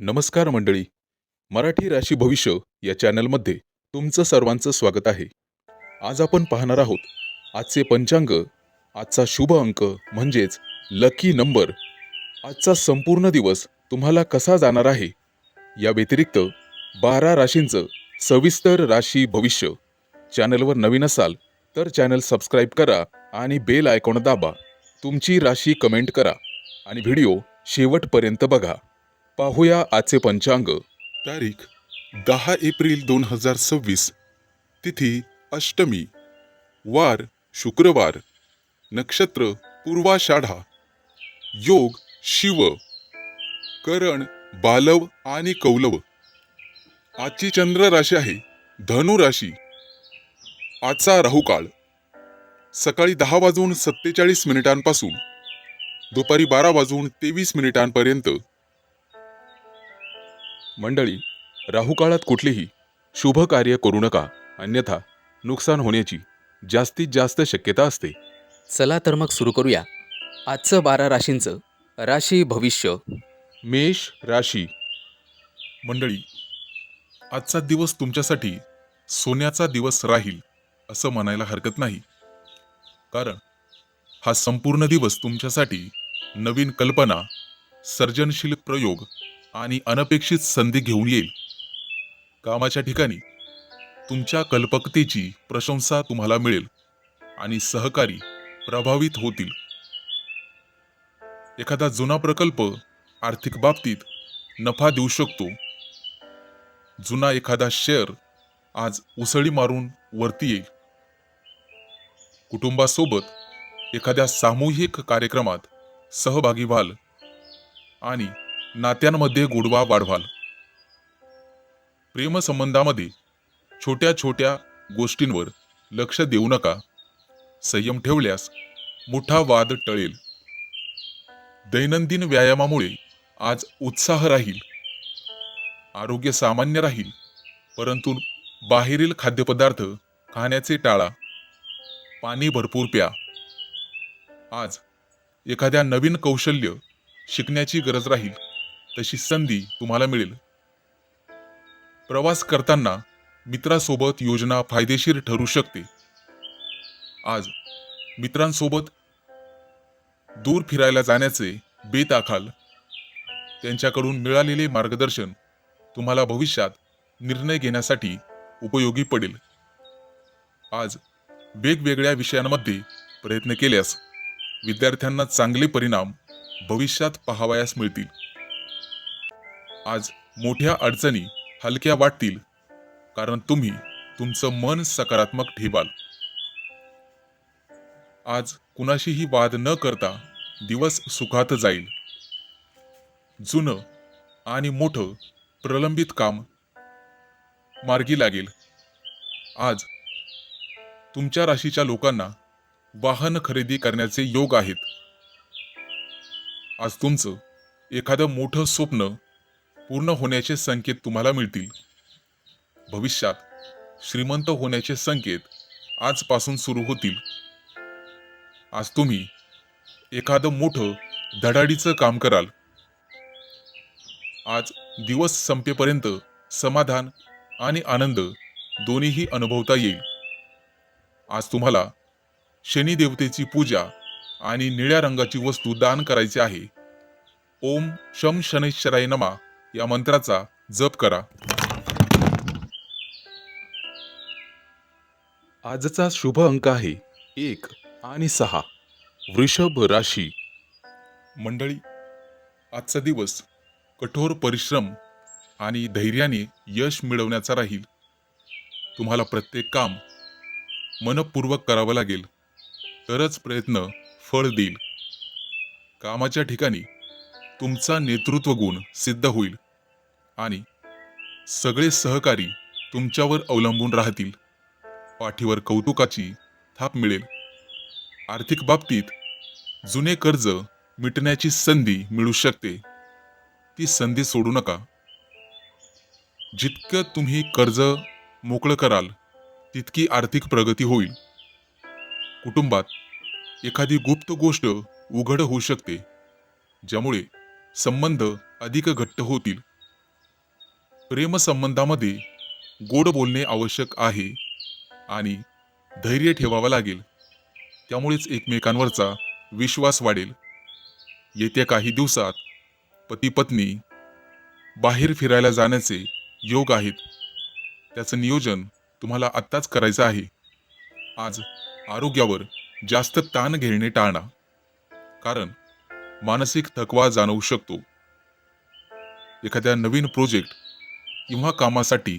नमस्कार मंडळी. मराठी राशी भविष्य या चॅनलमध्ये तुमचं सर्वांचं स्वागत आहे. आज आपण पाहणार आहोत आजचे पंचांग, आजचा शुभ अंक म्हणजेच लकी नंबर, आजचा संपूर्ण दिवस तुम्हाला कसा जाणार आहे, या व्यतिरिक्त 12 राशींचं सविस्तर राशी भविष्य. चॅनलवर नवीन असाल तर चॅनल सबस्क्राईब करा आणि बेल आयकॉन दाबा. तुमची राशी कमेंट करा आणि व्हिडिओ शेवटपर्यंत बघा. पाहूया आजचे पंचांग. तारीख 10 एप्रिल 2026. तिथी अष्टमी. वार शुक्रवार. नक्षत्र पूर्वाषाढा. योग शिव. करण बालव आणि कौलव. आजची चंद्र राशी आहे धनु राशी. आजचा राहुकाळ सकाळी 10:47 दुपारी 12:23 मंडळी, राहुकाळात कुठलीही शुभ कार्य करू नका, अन्यथा नुकसान होण्याची जास्तीत जास्त शक्यता असते. चला तर मग सुरू करूया आजचं 12 राशींचं राशी भविष्य. मेष राशी. मंडळी, आजचा दिवस तुमच्यासाठी सोन्याचा दिवस राहील असं म्हणायला हरकत नाही, कारण हा संपूर्ण दिवस तुमच्यासाठी नवीन कल्पना, सर्जनशील प्रयोग आणि अनपेक्षित संधी घेऊन येईल. कामाच्या ठिकाणी तुमच्या कल्पकतेची प्रशंसा तुम्हाला मिळेल आणि सहकारी प्रभावित होतील. एखादा जुना प्रकल्प आर्थिक बाबतीत नफा देऊ शकतो. जुना एखादा शेअर आज उसळी मारून वरती येईल. कुटुंबासोबत एखाद्या सामूहिक कार्यक्रमात सहभागी व्हाल आणि नात्यांमध्ये गोडवा वाढवाल. प्रेमसंबंधामध्ये छोट्या छोट्या गोष्टींवर लक्ष देऊ नका. संयम ठेवल्यास मोठा वाद टळेल. दैनंदिन व्यायामामुळे आज उत्साह राहील. आरोग्य सामान्य राहील, परंतु बाहेरील खाद्यपदार्थ खाण्याचे टाळा. पाणी भरपूर प्या. आज एखाद्या नवीन कौशल्य शिकण्याची गरज राहील, तशी संधी तुम्हाला मिळेल. प्रवास करताना मित्रासोबत योजना फायदेशीर ठरू शकते. आज मित्रांसोबत दूर फिरायला जाण्याचे बेत आखाल. त्यांच्याकडून मिळालेले मार्गदर्शन तुम्हाला भविष्यात निर्णय घेण्यासाठी उपयोगी पडेल. आज वेगवेगळ्या विषयांमध्ये प्रयत्न केल्यास विद्यार्थ्यांना चांगले परिणाम भविष्यात पाहावयास मिळतील. आज मोठ्या अडचणी हलक्या वाटतील, कारण तुम्ही तुमचं मन सकारात्मक ठेवाल. आज कुणाशीही वाद न करता दिवस सुखात जाईल. जुनं आणि मोठं प्रलंबित काम मार्गी लागेल. आज तुमच्या राशीच्या लोकांना वाहन खरेदी करण्याचे योग आहेत. आज तुमचं एखादं मोठं स्वप्न पूर्ण होण्याचे संकेत तुम्हाला मिळतील. भविष्यात श्रीमंत होण्याचे संकेत आजपासून सुरू होतील. आज तुम्ही एखादं मोठं धडाडीचं काम कराल. आज दिवस संपेपर्यंत समाधान आणि आनंद दोन्हीही अनुभवता येईल. आज तुम्हाला शनी देवतेची पूजा आणि निळ्या रंगाची वस्तू दान करायची आहे. ओम शम शनैश्वराय नमः या मंत्राचा जप करा. आजचा शुभ अंक आहे 1 आणि 6. वृषभ राशी. मंडळी, आजचा दिवस कठोर परिश्रम आणि धैर्याने यश मिळवण्याचा राहील. तुम्हाला प्रत्येक काम मनपूर्वक करावं लागेल, तरच प्रयत्न फळ देईल. कामाच्या ठिकाणी तुमचा नेतृत्व गुण सिद्ध होईल आणि सगळे सहकारी तुमच्यावर अवलंबून राहतील. पाठीवर कौतुकाची थाप मिळेल. आर्थिक बाबतीत जुने कर्ज मिटण्याची संधी मिळू शकते. ती संधी सोडू नका. जितकं तुम्ही कर्ज मोकळं कराल, तितकी आर्थिक प्रगती होईल. कुटुंबात एखादी गुप्त गोष्ट उघड होऊ शकते, ज्यामुळे संबंध अधिक घट्ट होतील. प्रेमसंबंधामध्ये गोड बोलणे आवश्यक आहे आणि धैर्य ठेवावं लागेल. त्यामुळेच एकमेकांवरचा विश्वास वाढेल. येत्या काही दिवसात पती पत्नी बाहेर फिरायला जाण्याचे योग आहेत. त्याचं नियोजन तुम्हाला आत्ताच करायचं आहे. आज आरोग्यावर जास्त ताण घेणे टाळा, कारण मानसिक थकवा जाणवू शकतो. एखाद्या नवीन प्रोजेक्ट किंवा कामासाठी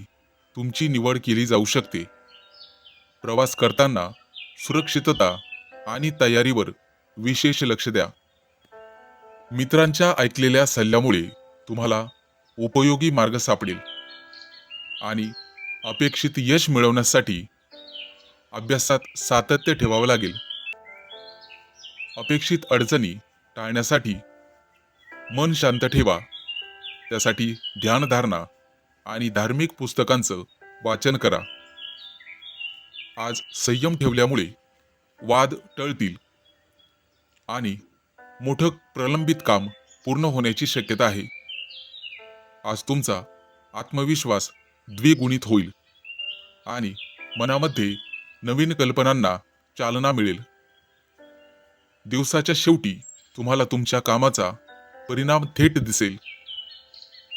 तुमची निवड केली जाऊ शकते. प्रवास करताना सुरक्षितता आणि तयारीवर विशेष लक्ष द्या. मित्रांच्या ऐकलेल्या सल्ल्यामुळे तुम्हाला उपयोगी मार्ग सापडेल आणि अपेक्षित यश मिळवण्यासाठी अभ्यासात सातत्य ठेवावं लागेल. अपेक्षित अडचणी टाळण्यासाठी मन शांत ठेवा. त्यासाठी ध्यानधारणा आणि धार्मिक पुस्तकांचं वाचन करा. आज संयम ठेवल्यामुळे वाद टळतील आणि मोठं प्रलंबित काम पूर्ण होण्याची शक्यता आहे. आज तुमचा आत्मविश्वास द्विगुणित होईल आणि मनामध्ये नवीन कल्पनांना चालना मिळेल. दिवसाच्या शेवटी तुम्हाला तुमच्या कामाचा परिणाम थेट दिसेल.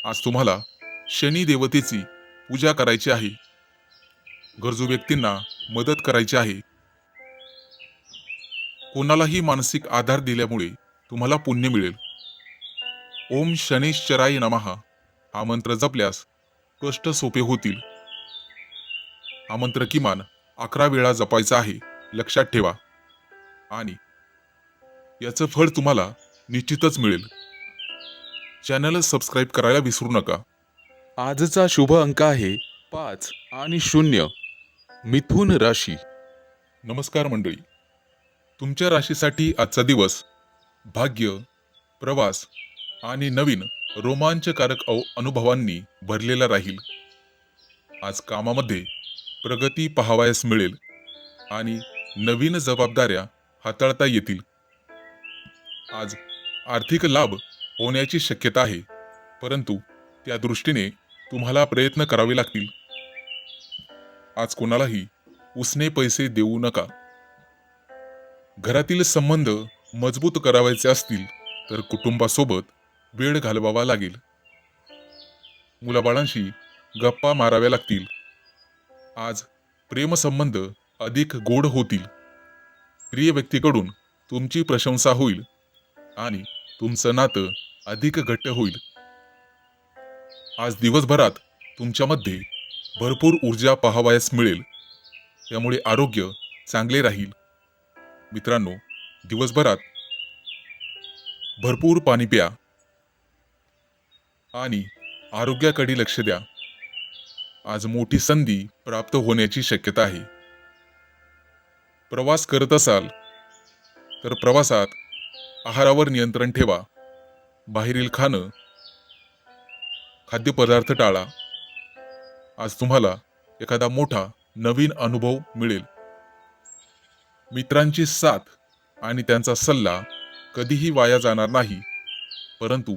आज तुम्हाला शनी देवतेची पूजा करायची आहे. गरजू व्यक्तींना मदत करायची आहे. कोणालाही मानसिक आधार दिल्यामुळे तुम्हाला पुण्य मिळेल. ओम शनेश्चराय नमः हा मंत्र जपल्यास कष्ट सोपे होतील. हा मंत्र किमान 11 वेळा जपायचा आहे, लक्षात ठेवा. आणि याचं फळ तुम्हाला निश्चितच मिळेल. चॅनल सबस्क्राईब करायला विसरू नका. आजचा शुभ अंक आहे 5 आणि 0. मिथुन राशी. नमस्कार मंडळी. तुमच्या राशीसाठी आजचा दिवस भाग्य, प्रवास आणि नवीन रोमांचकारक अनुभवांनी भरलेला राहील. आज कामामध्ये प्रगती पाहावयास मिळेल आणि नवीन जबाबदाऱ्या हाताळता येतील. आज आर्थिक लाभ होण्याची शक्यता आहे, परंतु त्या दृष्टीने तुम्हाला प्रयत्न करावे लागतील. आज कोणालाही उसने पैसे देऊ नका. घरातील संबंध मजबूत करावायचे असतील तर कुटुंबासोबत वेळ घालवावा लागेल. मुलाबाळांशी गप्पा माराव्या लागतील. आज प्रेमसंबंध अधिक गोड होतील. प्रिय व्यक्तीकडून तुमची प्रशंसा होईल आणि तुमचं नातं अधिक घट्ट होईल. आज दिवसभरात तुमच्यामध्ये भरपूर ऊर्जा पाहावयास मिळेल, त्यामुळे आरोग्य चांगले राहील. मित्रांनो, दिवसभरात भरपूर पाणी प्या आणि आरोग्याकडे लक्ष द्या. आज मोठी संधी प्राप्त होण्याची शक्यता आहे. प्रवास करत असाल तर प्रवासात आहारावर नियंत्रण ठेवा. बाहेरील खाद्यपदार्थ टाळा. आज तुम्हाला एखादा मोठा नवीन अनुभव मिळेल. मित्रांची साथ आणि त्यांचा सल्ला कधीही वाया जाणार नाही, परंतु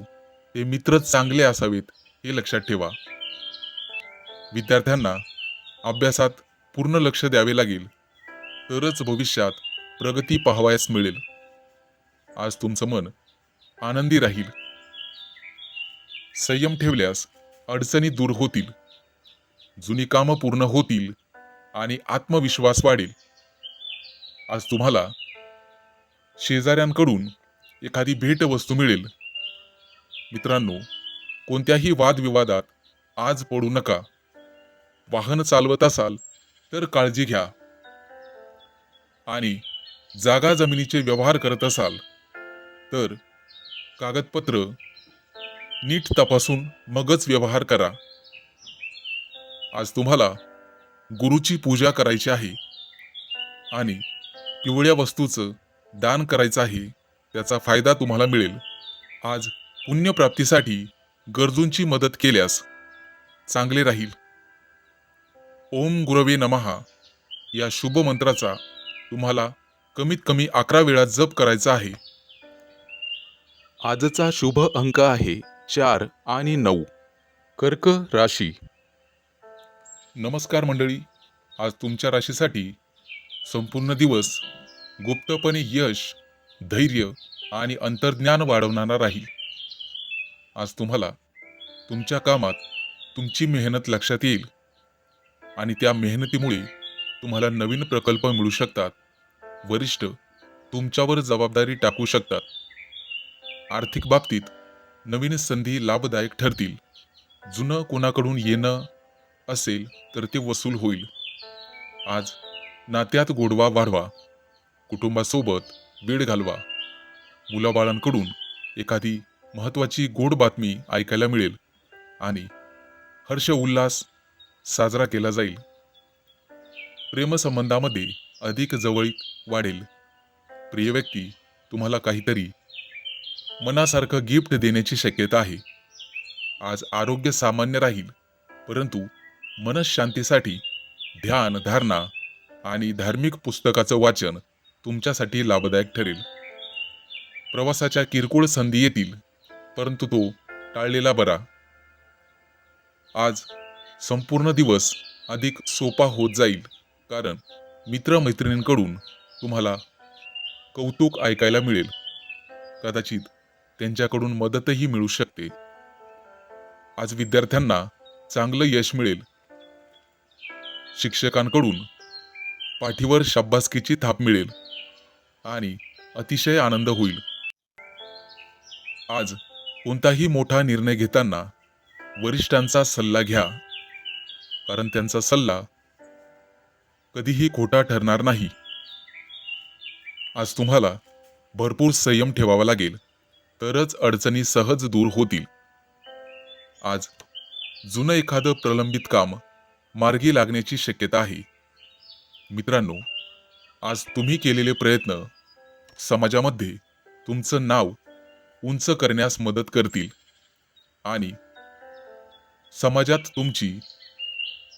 ते मित्र चांगले असावेत हे लक्षात ठेवा. विद्यार्थ्यांना अभ्यासात पूर्ण लक्ष द्यावे लागेल, तरच भविष्यात प्रगती पाहावयास मिळेल. आज तुमचं मन आनंदी राहील. संयम ठेवल्यास अडचणी दूर होतील, जुनी कामं पूर्ण होतील आणि आत्मविश्वास वाढेल. आज तुम्हाला शेजाऱ्यांकडून एखादी भेटवस्तू मिळेल. मित्रांनो, कोणत्याही वादविवादात आज पडू नका. वाहन चालवत असाल तर काळजी घ्या आणि जागा जमिनीचे व्यवहार करत असाल तर कागदपत्र नीट तपासून मगच व्यवहार करा. आज तुम्हाला गुरुची पूजा करायची आहे आणि पिवळ्या वस्तूचं दान करायचं आहे. त्याचा फायदा तुम्हाला मिळेल. आज पुण्यप्राप्तीसाठी गरजूंची मदत केल्यास चांगले राहील. ओम गुरवे नमः या शुभ मंत्राचा तुम्हाला कमीत कमी 11 वेळा जप करायचा आहे. आजचा शुभ अंक आहे 4 आणि 9. कर्क राशी. नमस्कार मंडळी. आज तुमच्या राशीसाठी संपूर्ण दिवस गुप्तपणे यश, धैर्य आणि अंतर्ज्ञान वाढवणारा राहील. आज तुम्हाला तुमच्या कामात तुमची मेहनत लक्षात येईल आणि त्या मेहनतीमुळे तुम्हाला नवीन प्रकल्प मिळू शकतात. वरिष्ठ तुमच्यावर जबाबदारी टाकू शकतात. आर्थिक बाबतीत नवीन संधी लाभदायक ठरतील. जुनं कोणाकडून येणं असेल तर ते वसूल होईल. आज नात्यात गोडवा वाढवा. कुटुंबासोबत वेळ घालवा. मुलाबाळांकडून एखादी महत्त्वाची गोड बातमी ऐकायला मिळेल आणि हर्ष उल्हास साजरा केला जाईल. प्रेमसंबंधामध्ये अधिक जवळीक वाढेल. प्रिय व्यक्ती तुम्हाला काहीतरी मनासारखं गिफ्ट देण्याची शक्यता आहे. आज आरोग्य सामान्य राहील, परंतु मनःशांतीसाठी ध्यान धारणा आणि धार्मिक पुस्तकाचं वाचन तुमच्यासाठी लाभदायक ठरेल. प्रवासाच्या किरकोळ संधी येतील, परंतु तो टाळलेला बरा. आज संपूर्ण दिवस अधिक सोपा होत जाईल, कारण मित्रमैत्रिणींकडून तुम्हाला कौतुक ऐकायला मिळेल. कदाचित त्यांच्याकडून मदतही मिळू शकते. आज विद्यार्थ्यांना चांगलं यश मिळेल. शिक्षकांकडून पाठीवर शाब्बासकीची थाप मिळेल आणि अतिशय आनंद होईल. आज कोणताही मोठा निर्णय घेताना वरिष्ठांचा सल्ला घ्या, कारण त्यांचा सल्ला कधीही खोटा ठरणार नाही. आज तुम्हाला भरपूर संयम ठेवावा लागेल, तरच अडचणी सहज दूर होतील. आज जुनं एखादं प्रलंबित काम मार्गी लागण्याची शक्यता आहे. मित्रांनो, आज तुम्ही केलेले प्रयत्न समाजामध्ये तुमचं नाव उंच करण्यास मदत करतील आणि समाजात तुमची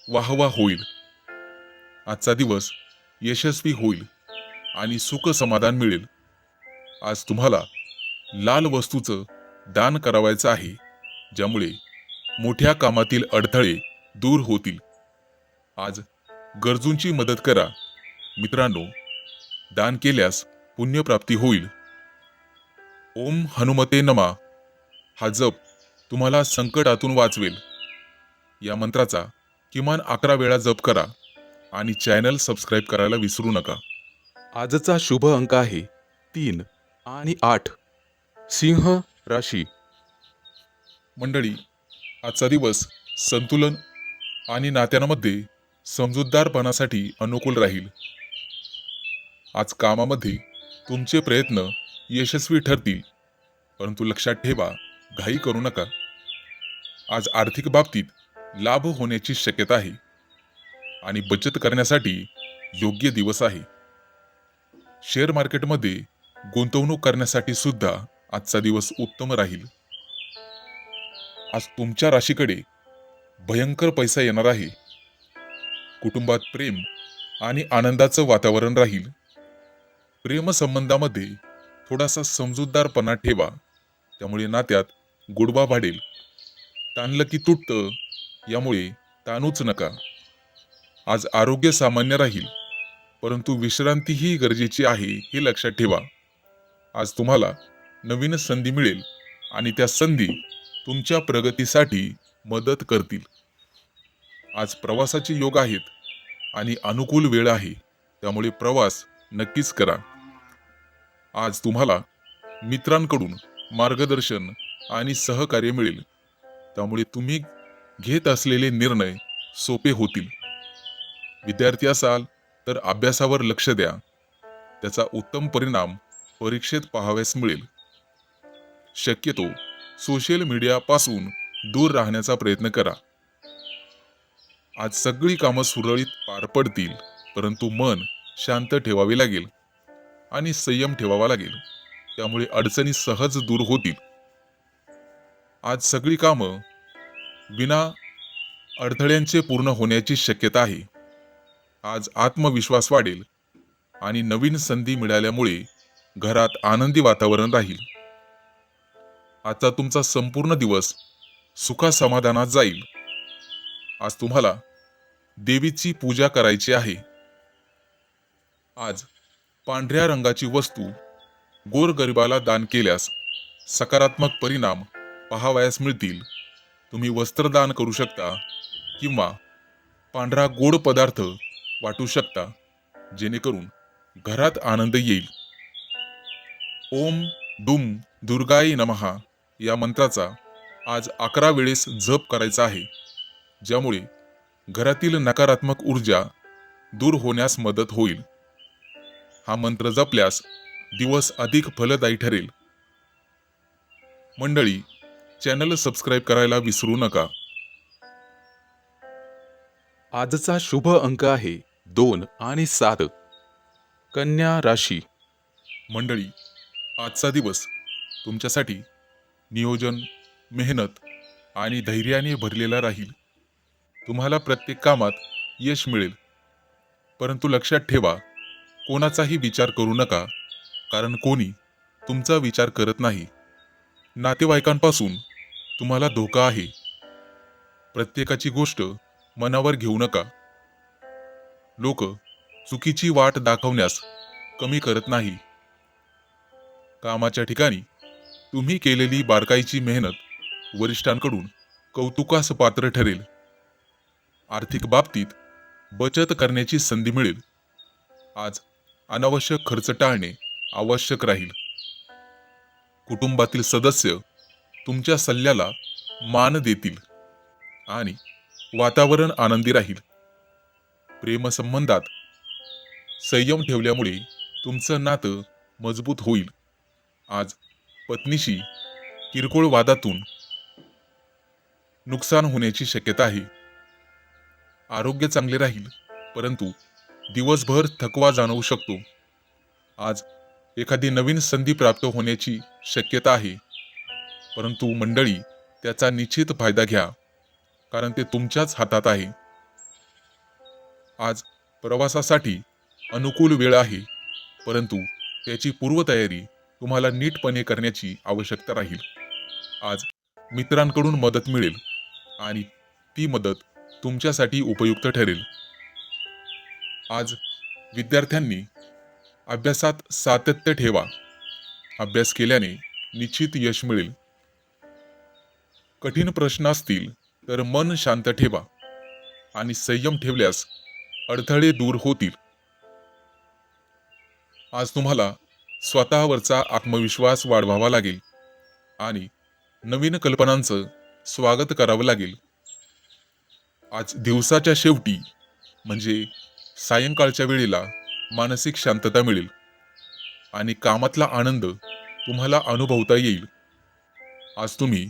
वाहवा होईल. आजचा दिवस यशस्वी होईल आणि सुख समाधान मिळेल. आज तुम्हाला लाल वस्तूचं दान करावायचं आहे, ज्यामुळे मोठ्या कामातील अडथळे दूर होतील. आज गरजूंची मदत करा. मित्रांनो, दान केल्यास पुण्यप्राप्ती होईल. ओम हनुमते नमा हा जप तुम्हाला संकटातून वाचवेल. या मंत्राचा किमान 11 वेळा जप करा आणि चॅनल सबस्क्राईब करायला विसरू नका. आजचा शुभ अंक आहे 3 आणि 8. सिंह राशी. मंडळी, आजचा दिवस संतुलन आणि नात्यांमध्ये समजूतदारपणासाठी अनुकूल राहील. आज कामामध्ये तुमचे प्रयत्न यशस्वी ठरतील, परंतु लक्षात ठेवा, घाई करू नका. आज आर्थिक बाबतीत लाभ होण्याची शक्यता आहे आणि बचत करण्यासाठी योग्य दिवस आहे. शेअर मार्केटमध्ये गुंतवणूक करण्यासाठी सुद्धा आजचा दिवस उत्तम राहील. आज तुमच्या राशीकडे भयंकर पैसा येणार आहे. कुटुंबात प्रेम आणि आनंदाचं वातावरण राहील. प्रेमसंबंधामध्ये थोडासा समजूतदारपणा ठेवा, त्यामुळे नात्यात गोडवा वाढेल. ताणलं की तुटतं, यामुळे ताणूच नका. आज आरोग्य सामान्य राहील, परंतु विश्रांतीही गरजेची आहे हे लक्षात ठेवा. आज तुम्हाला नवीन संधी मिळेल आणि त्या संधी तुमच्या प्रगतीसाठी मदत करतील. आज प्रवासाचे योग आहेत आणि अनुकूल वेळ आहे, त्यामुळे प्रवास नक्कीच करा. आज तुम्हाला मित्रांकडून मार्गदर्शन आणि सहकार्य मिळेल, त्यामुळे तुम्ही घेत असलेले निर्णय सोपे होतील. विद्यार्थी असाल तर अभ्यासावर लक्ष द्या. त्याचा उत्तम परिणाम परीक्षेत पाहावयास मिळेल. शक्यतो सोशल मीडियापासून दूर राहण्याचा प्रयत्न करा. आज सगळी कामं सुरळीत पार पडतील, परंतु मन शांत ठेवावे लागेल आणि संयम ठेवावा लागेल, त्यामुळे अडचणी सहज दूर होतील. आज सगळी कामं विना अडथळ्यांचे पूर्ण होण्याची शक्यता आहे. आज आत्मविश्वास वाढेल आणि नवीन संधी मिळाल्यामुळे घरात आनंदी वातावरण राहील. आजचा तुमचा संपूर्ण दिवस सुखासमाधानात जाईल. आज तुम्हाला देवीची पूजा करायची आहे. आज पांढऱ्या रंगाची वस्तू गोरगरिबाला दान केल्यास सकारात्मक परिणाम पाहावयास मिळतील. तुम्ही वस्त्रदान करू शकता किंवा पांढरा गोड पदार्थ वाटू शकता, जेणेकरून घरात आनंद येईल. ओम दुम दुर्गाई नमहा या मंत्राचा आज 11 वेळेस जप करायचा आहे, ज्यामुळे घरातील नकारात्मक ऊर्जा दूर होण्यास मदत होईल. हा मंत्र जपल्यास दिवस अधिक फलदायी ठरेल. मंडळी, चॅनल सबस्क्राईब करायला विसरू नका. आजचा शुभ अंक आहे 2 आणि 7. कन्या राशी. मंडळी, आजचा दिवस तुमच्यासाठी नियोजन, मेहनत आणि धैर्याने भरलेला राहील. तुम्हाला प्रत्येक कामात यश मिळेल. परंतु लक्षात ठेवा, कोणाचाही विचार करू नका, कारण कोणी तुमचा विचार करत नाही. नातेवाईकांपासून तुम्हाला धोका आहे. प्रत्येकाची गोष्ट मनावर घेऊ नका. लोक चुकीची वाट दाखवण्यास कमी करत नाही. कामाच्या ठिकाणी तुम्ही केलेली बारकाईची मेहनत वरिष्ठांकडून कौतुकास पात्र ठरेल. आर्थिक बाबतीत बचत करण्याची संधी मिळेल. आज अनावश्यक खर्च टाळणे आवश्यक राहील. कुटुंबातील सदस्य तुमच्या सल्ल्याला मान देतील आणि वातावरण आनंदी राहील. प्रेमसंबंधात संयम ठेवल्यामुळे तुमचं नातं मजबूत होईल. आज पत्नीशी किरकोळ वादातून नुकसान होण्याची शक्यता आहे. आरोग्य चांगले राहील, परंतु दिवसभर थकवा जाणवू शकतो. आज एखादी नवीन संधी प्राप्त होण्याची शक्यता आहे, परंतु मंडळी, त्याचा निश्चित फायदा घ्या, कारण ते तुमच्याच हातात आहे. आज प्रवासासाठी अनुकूल वेळ आहे, परंतु त्याची पूर्वतयारी तुम्हाला नीटपणे करण्याची आवश्यकता राहील. आज मित्रांकडून मदत मिळेल आणि ती मदत तुमच्यासाठी उपयुक्त ठरेल. आज विद्यार्थ्यांनी अभ्यासात सातत्य ठेवा. अभ्यास केल्याने निश्चित यश मिळेल. कठीण प्रश्न असतील तर मन शांत ठेवा आणि संयम ठेवल्यास अडथळे दूर होतील. आज तुम्हाला स्वतःवरचा आत्मविश्वास वाढवावा लागेल आणि नवीन कल्पनांचं स्वागत करावं लागेल. आज दिवसाच्या शेवटी म्हणजे सायंकाळच्या वेळेला मानसिक शांतता मिळेल आणि कामातला आनंद तुम्हाला अनुभवता येईल. आज तुम्ही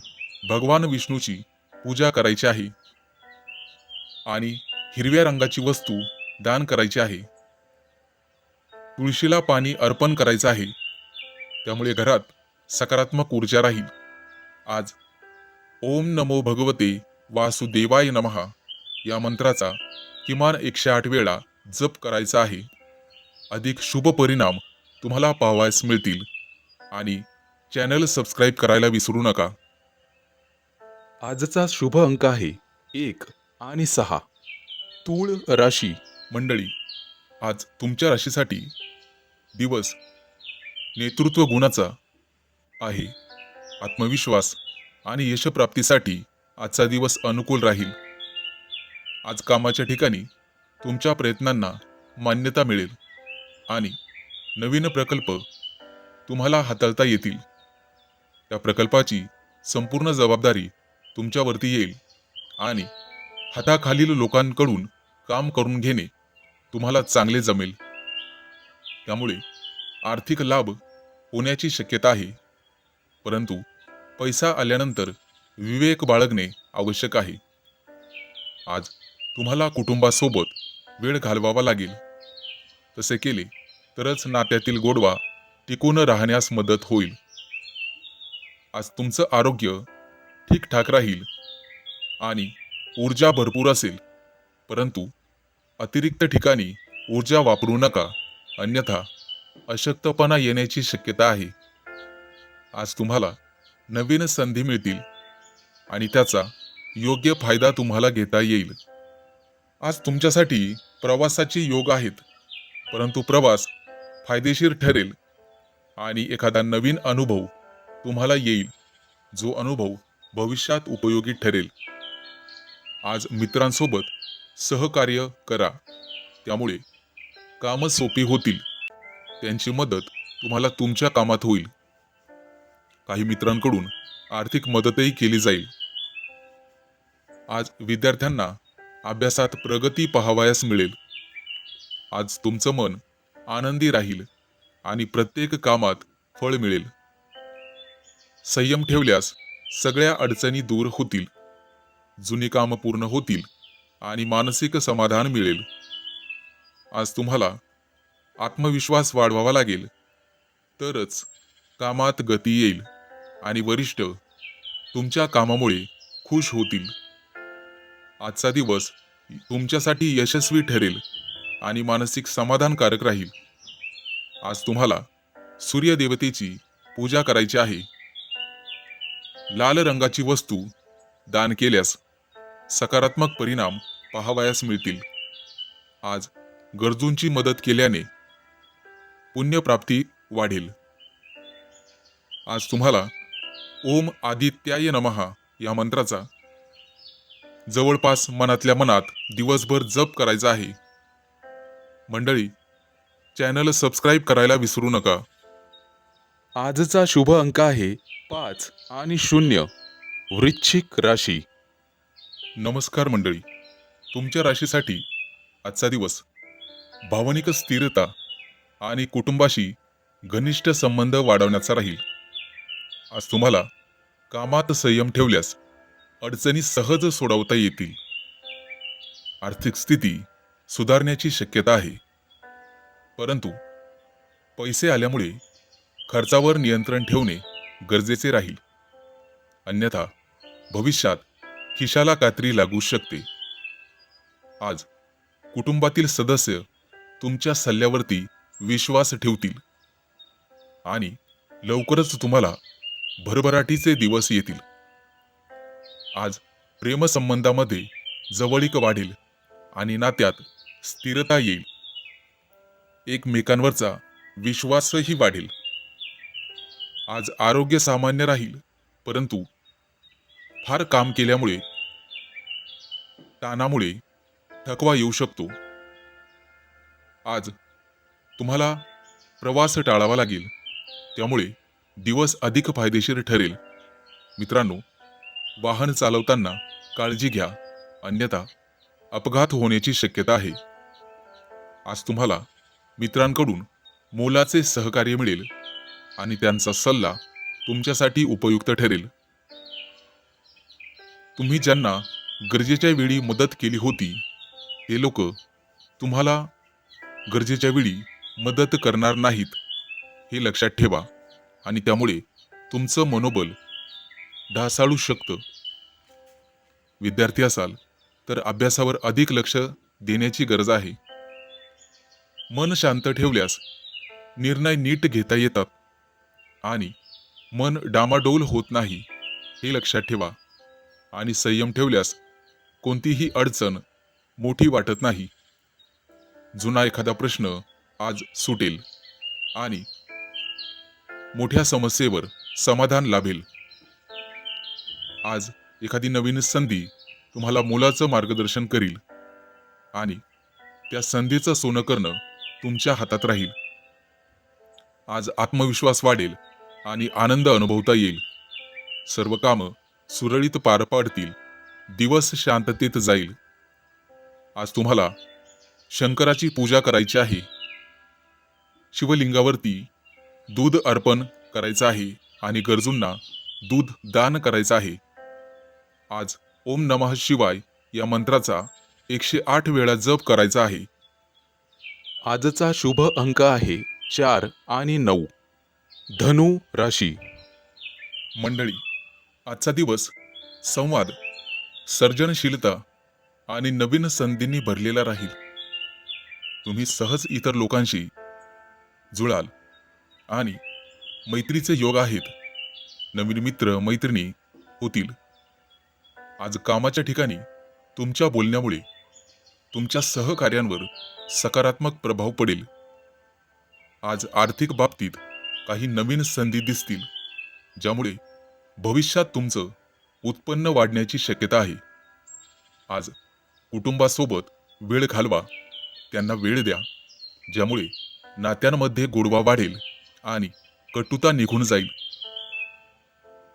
भगवान विष्णूची पूजा करायची आहे आणि हिरव्या रंगाची वस्तू दान करायची आहे. तुळशीला पाणी अर्पण करायचं आहे, त्यामुळे घरात सकारात्मक ऊर्जा राहील. आज ओम नमो भगवते वासुदेवाय नमः या मंत्राचा किमान 108 वेळा जप करायचा आहे. अधिक शुभ परिणाम तुम्हाला पाहावयास मिळतील आणि चॅनल सबस्क्राईब करायला विसरू नका. आजचा शुभ अंक आहे 1 आणि 6. तूळ राशी. मंडळी, आज तुमच्या राशीसाठी दिवस नेतृत्व गुणाचा आहे. आत्मविश्वास आणि यशप्राप्तीसाठी आजचा दिवस अनुकूल राहील. आज कामाच्या ठिकाणी तुमच्या प्रयत्नांना मान्यता मिळेल आणि नवीन प्रकल्प तुम्हाला हाताळता येतील. त्या प्रकल्पाची संपूर्ण जबाबदारी तुमच्यावरती येईल आणि हाताखालील लोकांकडून काम करून घेणे तुम्हाला चांगले जमेल. त्यामुळे आर्थिक लाभ होण्याची शक्यता आहे, परंतु पैसा आल्यानंतर विवेक बाळगणे आवश्यक आहे. आज तुम्हाला कुटुंबासोबत वेळ घालवावा लागेल. तसे केले तरच नात्यातील गोडवा टिकून राहण्यास मदत होईल. आज तुमचं आरोग्य ठीकठाक राहील आणि ऊर्जा भरपूर असेल, परंतु अतिरिक्त ठिकाणी ऊर्जा वापरू नका, अन्यथा अशक्तपणा येण्याची शक्यता आहे. आज तुम्हाला नवीन संधी मिळतील, आणि त्याचा योग्य फायदा तुम्हाला घेता येईल. आज तुमच्यासाठी प्रवासाचे योग आहेत, परंतु प्रवास फायदेशीर ठरेल आणि एखादा नवीन अनुभव तुम्हाला येईल, जो अनुभव भविष्यात उपयोगी ठरेल. आज मित्रांसोबत सहकार्य करा, त्यामुळे कामं सोपी होतील. त्यांची मदत तुम्हाला तुमच्या कामात होईल. काही मित्रांकडून आर्थिक मदतही केली जाईल. आज विद्यार्थ्यांना अभ्यासात प्रगती पाहावयास मिळेल. आज तुमचं मन आनंदी राहील आणि प्रत्येक कामात फळ मिळेल. संयम ठेवल्यास सगळ्या अडचणी दूर होतील, जुनी कामं पूर्ण होतील आणि मानसिक समाधान मिळेल. आज तुम्हाला आत्मविश्वास वाढवावा लागेल, तरच कामात गती येईल आणि वरिष्ठ तुमच्या कामामुळे खुश होतील. आजचा दिवस तुमच्यासाठी यशस्वी ठरेल आणि मानसिक समाधानकारक राहील. आज तुम्हाला सूर्यदेवतेची पूजा करायची आहे. लाल रंगाची वस्तू दान केल्यास सकारात्मक परिणाम पाहावयास मिळतील. आज गरजूंची मदत केल्याने पुण्यप्राप्ती वाढेल. आज तुम्हाला ओम आदित्याय नमः या मंत्राचा जवळपास मनातल्या मनात दिवसभर जप करायचा आहे. मंडळी, चॅनल सबस्क्राईब करायला विसरू नका. आजचा शुभ अंक आहे 5 आणि 0. वृश्चिक राशी. नमस्कार मंडळी, तुमच्या राशीसाठी आजचा दिवस भावनिक स्थिरता आणि कुटुंबाशी घनिष्ठ संबंध वाढवण्याचा राहील. आज तुम्हाला कामात संयम ठेवल्यास अडचणी सहज सोडवता येतील. आर्थिक स्थिती सुधारण्याची शक्यता आहे, परंतु पैसे आल्यामुळे खर्चावर नियंत्रण ठेवणे गरजेचे राहील. अन्यथा भविष्यात खिशाला कात्री लागू शकते. आज कुटुंबातील सदस्य तुमच्या सल्ल्यावरती विश्वास ठेवतील आणि लवकरच तुम्हाला भरभराटीचे दिवस येतील. आज प्रेमसंबंधामध्ये जवळीक वाढेल आणि नात्यात स्थिरता येईल. एकमेकांवरचा विश्वासही वाढेल. आज आरोग्य सामान्य राहील, परंतु फार काम केल्यामुळे ताणामुळे थकवा येऊ शकतो. आज तुम्हाला प्रवास टाळावा लागेल, त्यामुळे दिवस अधिक फायदेशीर ठरेल. मित्रांनो, वाहन चालवताना काळजी घ्या, अन्यथा अपघात होण्याची शक्यता आहे. आज तुम्हाला मित्रांकडून मोलाचे सहकार्य मिळेल आणि त्यांचा सल्ला तुमच्यासाठी उपयुक्त ठरेल. तुम्ही ज्यांना गरजेच्या वेळी मदत केली होती, ते लोक तुम्हाला गरजेच्या वेळी मदत करणार नाहीत, हे लक्षात ठेवा आणि त्यामुळे तुमचं मनोबल ढासाळू शकतं. विद्यार्थी असाल तर अभ्यासावर अधिक लक्ष देण्याची गरज आहे. मन शांत ठेवल्यास निर्णय नीट घेता येतात आणि मन डामाडोल होत नाही, हे लक्षात ठेवा. आणि संयम ठेवल्यास कोणतीही अडचण मोठी वाटत नाही. जुना एखादा प्रश्न आज सुटेल आणि मोठ्या समस्येवर समाधान लाभेल. आज एखादी नवीन संधी तुम्हाला मोलाचं मार्गदर्शन करील आणि त्या संधीचं सोनं करणं तुमच्या हातात राहील. आज आत्मविश्वास वाढेल आणि आनंद अनुभवता येईल. सर्व कामं सुरळीत पार पाडतील. दिवस शांततेत जाईल. आज तुम्हाला शंकराची पूजा करायची आहे. शिवलिंगावरती दूध अर्पण करायचं आहे आणि गरजूंना दूध दान करायचं आहे. आज ओम नमः शिवाय या मंत्राचा 108 वेळा जप करायचा आहे. आजचा शुभ अंक आहे 4 आणि 9. धनु राशी. मंडळी, आजचा दिवस संवाद, सर्जनशीलता आणि नवीन संधींनी भरलेला राहील. तुम्ही सहज इतर लोकांशी जुळाल आणि मैत्रीचे योग आहेत. नवीन मित्र मैत्रिणी होतील. आज कामाच्या ठिकाणी तुमच्या बोलण्यामुळे तुमच्या सहकार्यांवर सकारात्मक प्रभाव पडेल. आज आर्थिक बाबतीत काही नवीन संधी दिसतील, ज्यामुळे भविष्यात तुमचं उत्पन्न वाढण्याची शक्यता आहे. आज कुटुंबासोबत वेळ घालवा, त्यांना वेळ द्या, ज्यामुळे नात्यांमध्ये गोडवा वाढेल आणि कटुता निघून जाईल.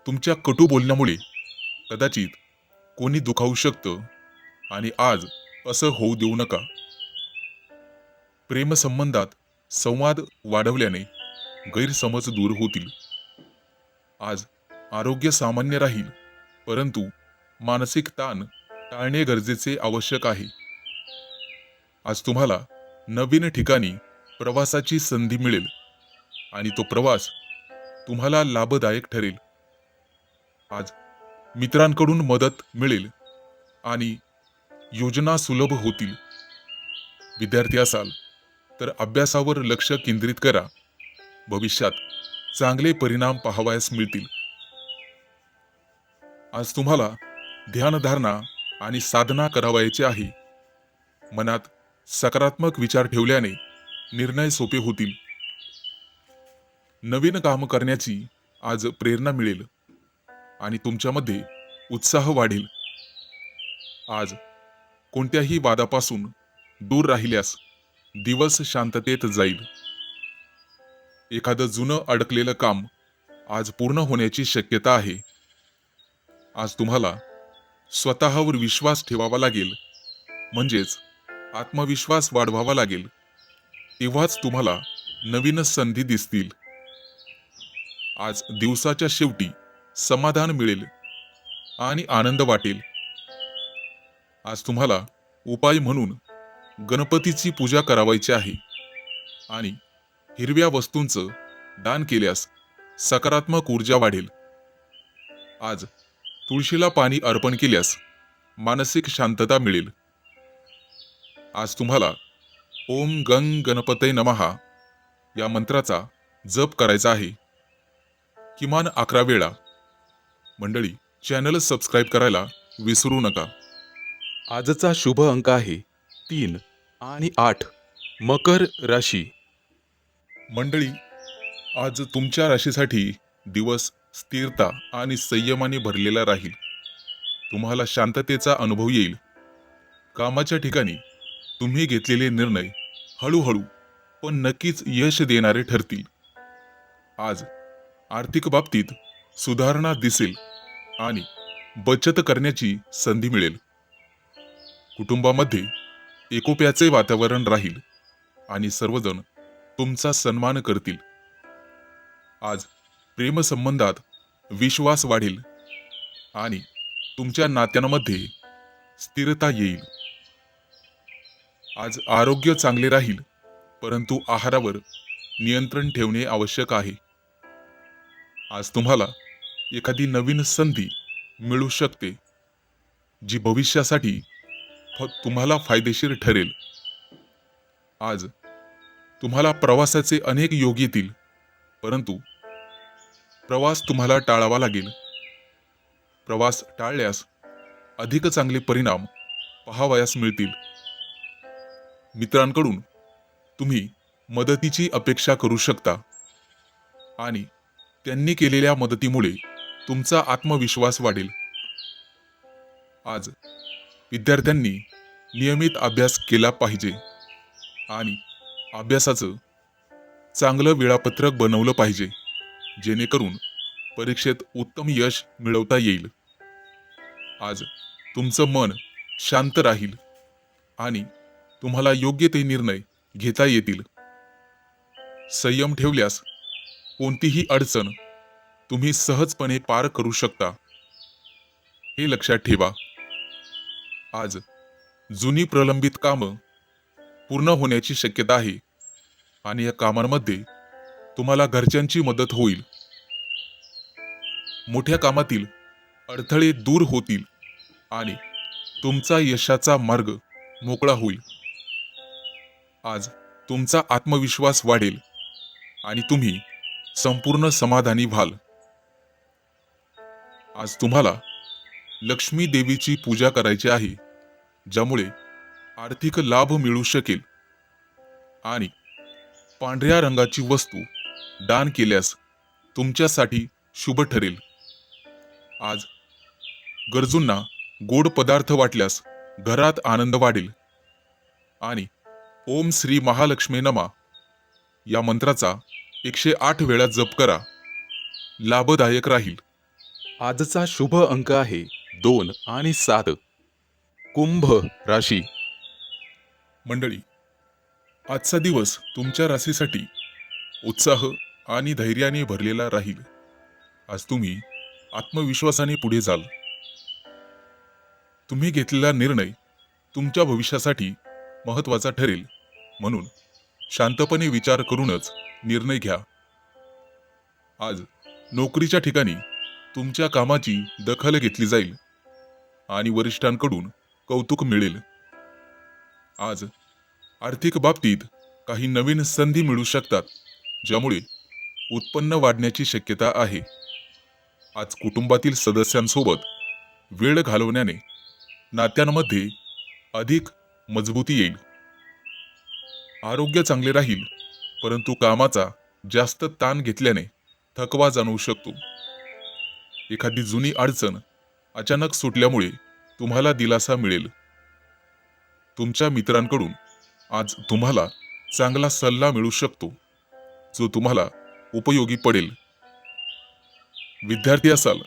तुमच्या कटू बोलण्यामुळे कदाचित कोणी दुखावू शकतं आणि आज असं होऊ देऊ नका. प्रेमसंबंधात संवाद वाढवल्याने गैरसमज दूर होतील. आज आरोग्य सामान्य राहील, परंतु मानसिक ताण टाळणे गरजेचे आवश्यक आहे. आज तुम्हाला नवीन ठिकाणी प्रवासाची संधी मिळेल आणि तो प्रवास तुम्हाला लाभदायक ठरेल. आज मित्रांकडून मदत मिळेल आणि योजना सुलभ होतील. विद्यार्थी असाल तर अभ्यासावर लक्ष केंद्रित करा. भविष्यात चांगले परिणाम पाहावयास मिळतील. आज तुम्हाला ध्यानधारणा आणि साधना करावयाची आहे. मनात सकारात्मक विचार ठेवल्याने निर्णय सोपे होतील. नवीन काम करण्याची आज प्रेरणा मिळेल आणि तुमच्यामध्ये उत्साह वाढेल. आज कोणत्याही वादापासून दूर राहिल्यास दिवस शांततेत जाईल. एखादं जुनं अडकलेलं काम आज पूर्ण होण्याची शक्यता आहे. आज तुम्हाला स्वतःवर विश्वास ठेवावा लागेल, म्हणजेच आत्मविश्वास वाढवावा लागेल. तेव्हाच तुम्हाला नवीन संधी दिसतील. आज दिवसाच्या शेवटी समाधान मिळेल आणि आनंद वाटेल. आज तुम्हाला उपाय म्हणून गणपतीची पूजा करावयाची आहे आणि हिरव्या वस्तूंचं दान केल्यास सकारात्मक ऊर्जा वाढेल. आज तुळशीला पाणी अर्पण केल्यास मानसिक शांतता मिळेल. आज तुम्हाला ओम गंग गणपते नमः या मंत्राचा जप करायचा आहे, किमान 11 वेळा. मंडळी, चॅनल सबस्क्राईब करायला विसरू नका. आजचा शुभ अंक आहे 3 आणि 8. मकर राशी. मंडळी, आज तुमच्या राशीसाठी दिवस स्थिरता आणि संयमाने भरलेला राहील. तुम्हाला शांततेचा अनुभव येईल. कामाच्या ठिकाणी तुम्ही घेतलेले निर्णय हळूहळू पण नक्कीच यश देणारे ठरतील. आज आर्थिक बाबतीत सुधारणा दिसेल आणि बचत करण्याची संधी मिळेल. कुटुंबामध्ये एकोप्याचे वातावरण राहील आणि सर्वजण तुमचा सन्मान करतील. आज प्रेमसंबंधात विश्वास वाढेल आणि तुमच्या नात्यांमध्ये स्थिरता येईल. आज आरोग्य चांगले राहील, परंतु आहारावर नियंत्रण ठेवणे आवश्यक आहे. आज तुम्हाला एखादी नवीन संधी मिळू शकते, जी भविष्यासाठी तुम्हाला फायदेशीर ठरेल. आज तुम्हाला प्रवासाचे अनेक योग येतील, परंतु प्रवास तुम्हाला टाळावा लागेल. प्रवास टाळल्यास अधिक चांगले परिणाम पाहावयास मिळतील. मित्रांकडून तुम्ही मदतीची अपेक्षा करू शकता आणि त्यांनी केलेल्या मदतीमुळे तुमचा आत्मविश्वास वाढेल. आज विद्यार्थ्यांनी नियमित अभ्यास केला पाहिजे आणि अभ्यासाचं चांगलं वेळापत्रक बनवलं पाहिजे, जेणेकरून परीक्षेत उत्तम यश मिळवता येईल. आज तुमचं मन शांत राहील आणि तुम्हाला योग्य ते निर्णय घेता येतील. संयम ठेवल्यास कोणतीही अडचण तुम्ही सहजपणे पार करू शकता, हे लक्षात ठेवा. आज जुनी प्रलंबित कामं पूर्ण होण्याची शक्यता आहे आणि या कामांमध्ये तुम्हाला घरच्यांची मदत होईल. मोठ्या कामातील अडथळे दूर होतील आणि तुमचा यशाचा मार्ग मोकळा होईल. आज तुमचा आत्मविश्वास वाढेल आणि तुम्ही संपूर्ण समाधानी व्हाल. आज तुम्हाला लक्ष्मी देवीची पूजा करायची आहे, ज्यामुळे आर्थिक लाभ मिळू शकेल. आणि पांढऱ्या रंगाची वस्तू दान केल्यास तुमच्यासाठी शुभ ठरेल. आज गरजूंना गोड पदार्थ वाटल्यास घरात आनंद वाढेल. आणि ओम श्री महालक्ष्मी नमा या मंत्राचा 108 वेळा जप करा. लाभदायक राहील. आजचा शुभ अंक आहे 2 आणि 7. कुंभ राशी. मंडळी, आजचा दिवस तुमच्या राशीसाठी उत्साह आणि धैर्याने भरलेला राहील. आज तुम्ही आत्मविश्वासाने पुढे जाल. तुम्ही घेतलेला निर्णय तुमच्या भविष्यासाठी महत्वाचा ठरेल, म्हणून शांतपणे विचार करूनच निर्णय घ्या. आज नोकरीच्या ठिकाणी तुमच्या कामाची दखल घेतली जाईल आणि वरिष्ठांकडून कौतुक मिळेल. आज आर्थिक बाबतीत काही नवीन संधी मिळू शकतात, ज्यामुळे उत्पन्न वाढण्याची शक्यता आहे. आज कुटुंबातील सदस्यांसोबत वेळ घालवण्याने नात्यांमध्ये अधिक मजबूती येईल. आरोग्य चांगले राहील, परंतु कामाचा जास्त ताण घेतल्याने थकवा जाणवू शकतो. एखादी जुनी अडचण अचानक सुटल्यामुळे तुम्हाला दिलासा मिळेल. तुमच्या मित्रांकडून आज तुम्हाला चांगला सल्ला मिळू शकतो, जो तुम्हाला उपयोगी पडेल. विद्यार्थी असाल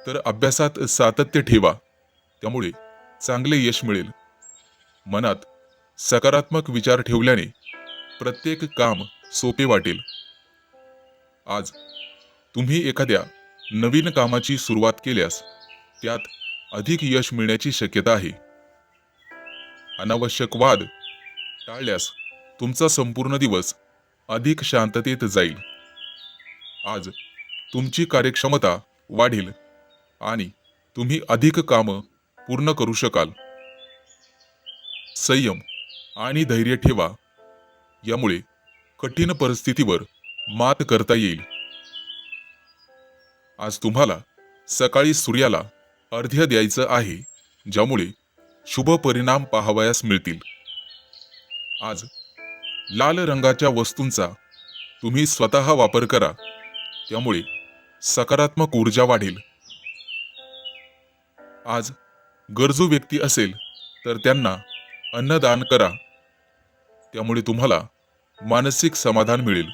तर अभ्यासात सातत्य ठेवा, त्यामुळे चांगले यश मिळेल. मनात सकारात्मक विचार ठेवल्याने प्रत्येक काम सोपे वाटेल. आज तुम्ही एखाद्या नवीन कामाची सुरुवात केल्यास त्यात अधिक यश मिळण्याची शक्यता आहे. अनावश्यक वाद टाळल्यास तुमचा संपूर्ण दिवस अधिक शांततेत जाईल. आज तुमची कार्यक्षमता वाढेल आणि तुम्ही अधिक कामं पूर्ण करू शकाल. संयम आणि धैर्य ठेवा, यामुळे कठीण परिस्थितीवर मात करता येईल. आज तुम्हाला सकाळी सूर्याला अर्घ्य द्यायचं आहे, ज्यामुळे शुभ परिणाम पाहावयास मिळतील. आज लाल रंगाच्या वस्तूंचा तुम्ही स्वतः वापर करा, त्यामुळे सकारात्मक ऊर्जा वाढेल. आज गरजू व्यक्ती असेल तर त्यांना अन्नदान करा, त्यामुळे तुम्हाला मानसिक समाधान मिळेल.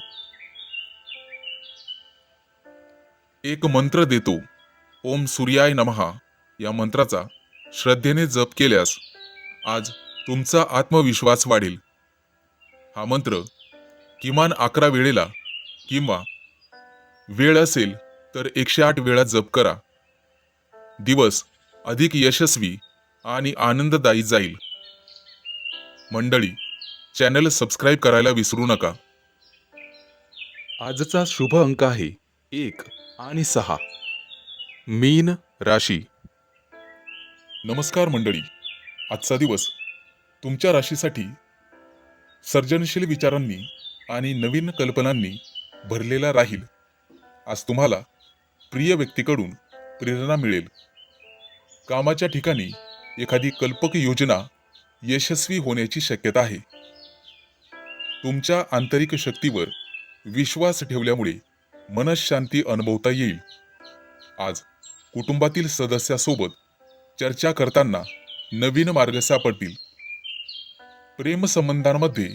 एक मंत्र देतो, ओम सूर्याय नमः या मंत्राचा श्रद्धेने जप केल्यास आज तुमचा आत्मविश्वास वाढेल. हा मंत्र किमान 11 वेळेला किंवा वेळ असेल तर 108 वेळा जप करा. दिवस अधिक यशस्वी आणि आनंददायी जाईल. मंडळी, चॅनल सबस्क्राईब करायला विसरू नका. आजचा शुभ अंक आहे 1 आणि 6. मीन राशी. नमस्कार मंडळी, आजचा दिवस तुमच्या राशीसाठी सर्जनशील विचारांनी आणि नवीन कल्पनांनी भरलेला राहील. आज तुम्हाला प्रिय व्यक्तीकडून प्रेरणा मिळेल. कामाच्या ठिकाणी एखादी कल्पक योजना यशस्वी होण्याची शक्यता आहे. तुमच्या आंतरिक शक्तीवर विश्वास ठेवल्यामुळे मनःशांती अनुभवता येईल. आज कुटुंबातील सदस्यासोबत चर्चा करताना नवीन मार्ग सापडतील. प्रेमसंबंधांमध्ये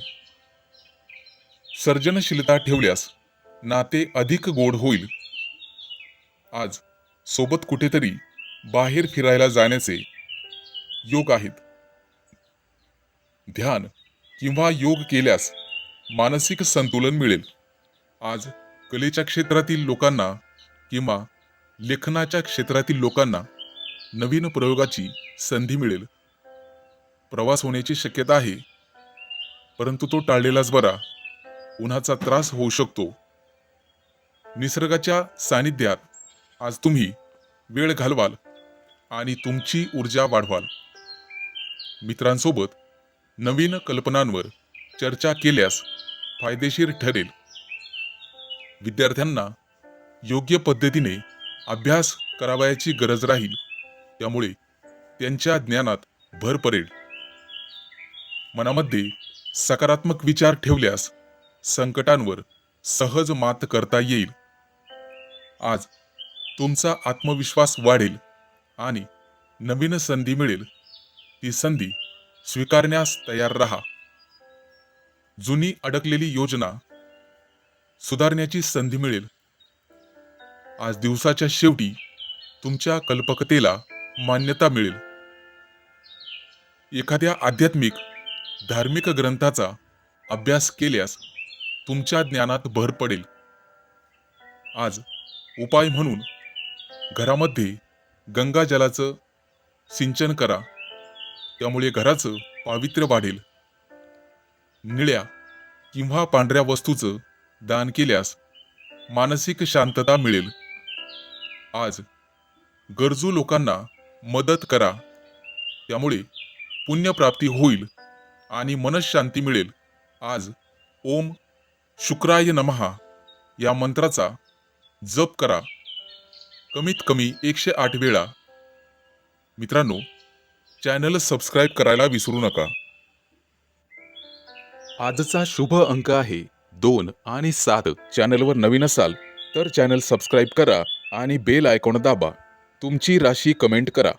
सर्जनशीलता ठेवल्यास नाते अधिक गोड होईल. आज सोबत कुठेतरी बाहेर फिरायला जाण्याचे योग आहेत. ध्यान किंवा योग केल्यास मानसिक संतुलन मिळेल. आज कलेच्या क्षेत्रातील लोकांना किंवा लेखनाच्या क्षेत्रातील लोकांना नवीन प्रयोगाची संधी मिळेल. प्रवास होण्याची शक्यता आहे, परंतु तो टाळलेलाच बरा. उन्हाचा त्रास होऊ शकतो. निसर्गाच्या सानिध्यात आज तुम्ही वेळ घालवाल आणि तुमची ऊर्जा वाढवाल. मित्रांसोबत नवीन कल्पनांवर चर्चा केल्यास फायदेशीर ठरेल. विद्यार्थ्यांना योग्य पद्धतीने अभ्यास करावयाची गरज राहील. त्यामुळे त्यांच्या ज्ञानात भर पडेल. मनामध्ये सकारात्मक विचार ठेवल्यास संकटांवर सहज मात करता येईल. आज तुमचा आत्मविश्वास वाढेल आणि नवीन संधी मिळेल. ती संधी स्वीकारण्यास तयार राहा. जुनी अडकलेली योजना सुधारण्याची संधी मिळेल. आज दिवसाच्या शेवटी तुमच्या कल्पकतेला मान्यता मिळेल. एखाद्या आध्यात्मिक धार्मिक ग्रंथाचा अभ्यास केल्यास तुमच्या ज्ञानात भर पडेल. आज उपाय म्हणून घरामध्ये गंगाजलाचं सिंचन करा. त्यामुळे घराचं पावित्र्य वाढेल. निळ्या किंवा पांढऱ्या वस्तूचं दान केल्यास मानसिक शांतता मिळेल. आज गरजू लोकांना मदत करा. त्यामुळे पुण्यप्राप्ती होईल आणि मनःशांती मिळेल. आज ओम शुक्राय नमः या मंत्राचा जप करा कमीत कमी 108 वेळा. मित्रांनो, चॅनल सबस्क्राईब करायला विसरू नका. आजचा शुभ अंक आहे 2 आणि 7. चॅनलवर नवीन असाल तर चॅनल सबस्क्राईब करा आणि बेल आयकॉन दाबा. तुमची राशी कमेंट करा.